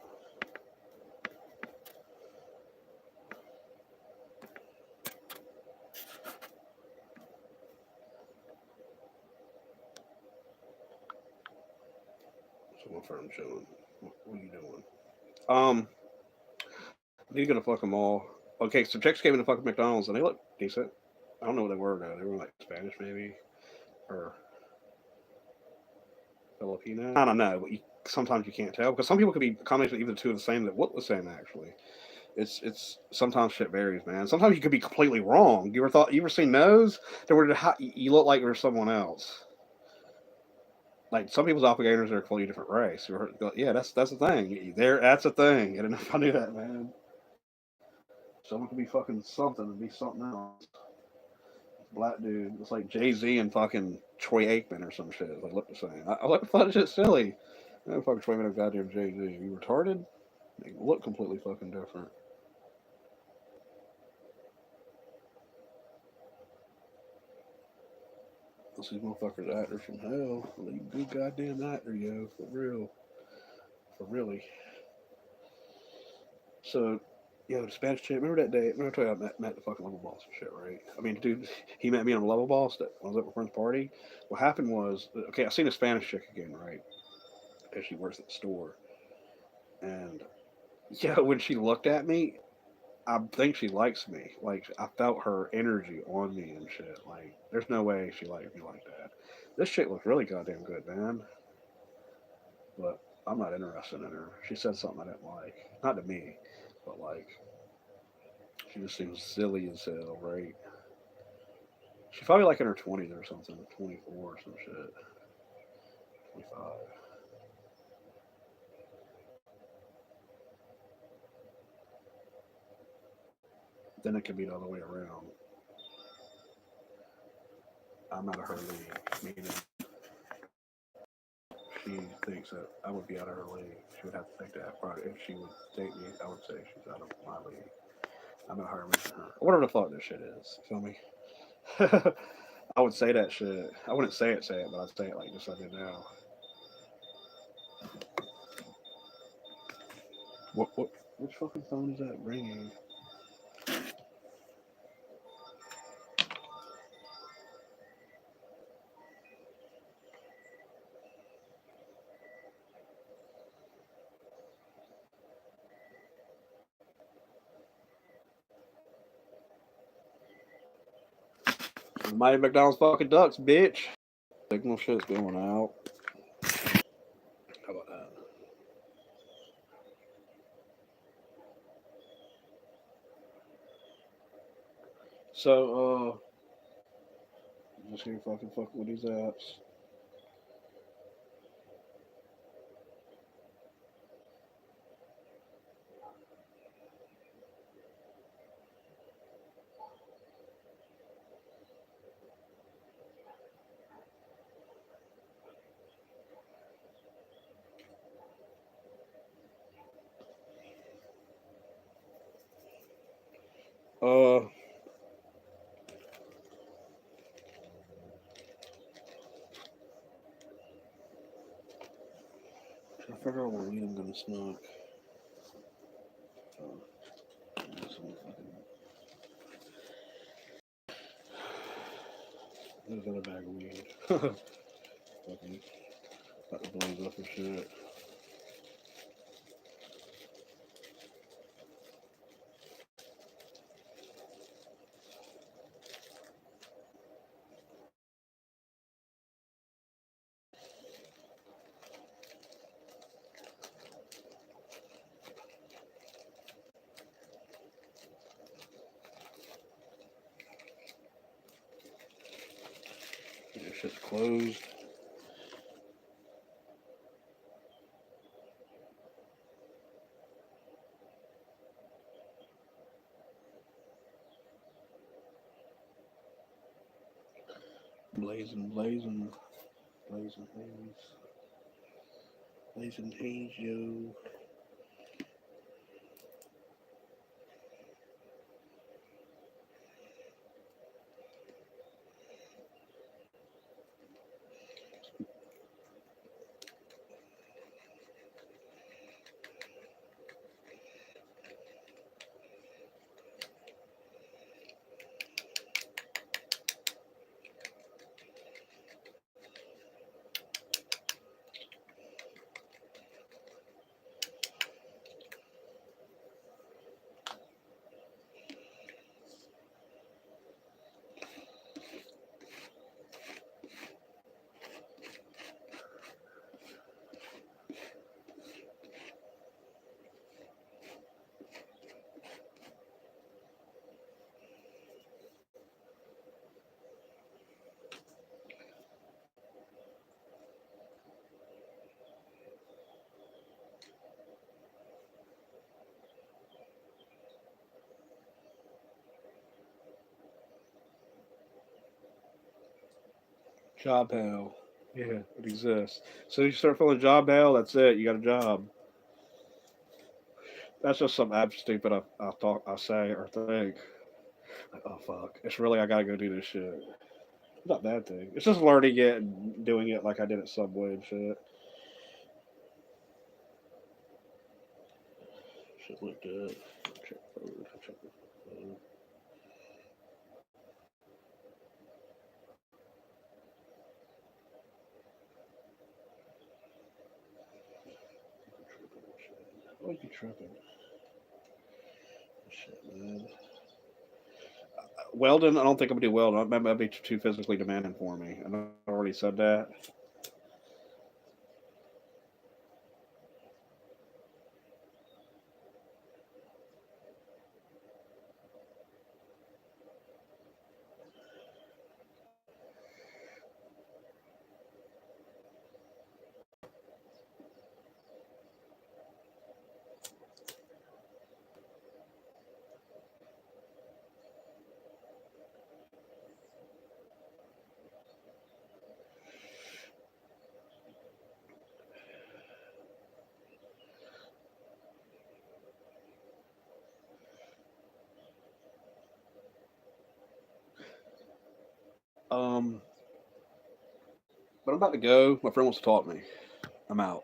So my friend chilling. What are you doing? I need to go to fucking mall. Okay, some chicks came in the fucking McDonald's and they look decent. I don't know what they were though. They were like Spanish maybe or Filipino. I don't know, but sometimes you can't tell because some people could be combination either two of the same that look the same actually. It's sometimes shit varies, man. Sometimes you could be completely wrong. You ever seen those? They were you look like there's someone else. Like some people's doppelgangers are a completely different race. Yeah, that's the thing. That's a thing. I didn't know if I knew that, man. Someone could be fucking something and be something else. Black dude. It's like Jay Z and fucking Troy Aikman or some shit. They look the same. I thought it's just silly. I don't fucking Troy Aikman and goddamn Jay Z. You retarded? They look completely fucking different. These motherfuckers actors from hell. You good goddamn actor, yo. For real. For really. So, yo, the Spanish chick. Remember that day? Remember I told you I met the fucking level boss and shit, right? I mean, dude, he met me on a level boss that I was at my friend's party. What happened was, okay, I seen a Spanish chick again, right? Because she works at the store. And, yeah, when she looked at me, I think she likes me. Like, I felt her energy on me and shit. Like, there's no way she liked me like that. This chick looks really goddamn good, man. But I'm not interested in her. She said something I didn't like. Not to me, but like, she just seems silly as hell, right? She's probably like in her 20s or something, 24 or some shit, 25. Then it could be the other way around. I'm out of her league, meaning she thinks that I would be out of her league. She would have to think that. Probably if she would date me, I would say she's out of my league. I'm out higher than her. Whatever the fuck this shit is. You feel me? I would say that shit. I wouldn't say it, but I'd say it like just like I did now. What? Which fucking phone is that ringing? Mighty McDonald's fucking ducks, bitch. Signal shit's going out. How about that? So, just here fucking fuck with these apps. Uh, I figure out what weed I'm gonna smoke. Uh, there's another bag of weed. Fucking about to blaze up and shit. This shit's closed. Blazing Haze, yo. Job hell. Yeah, it exists. So you start feeling job hell, that's it. You got a job. That's just something stupid I say or think. Like, oh fuck, it's really I gotta go do this shit. It's not a bad thing. It's just learning it and doing it like I did at Subway and shit. Shit look good. Check food. Check food. Why you tripping? Shit, man. Welding, I don't think I'm gonna do welding. That'd be too physically demanding for me. And I already said that. Um, but I'm about to go. My friend wants to talk to me. I'm out.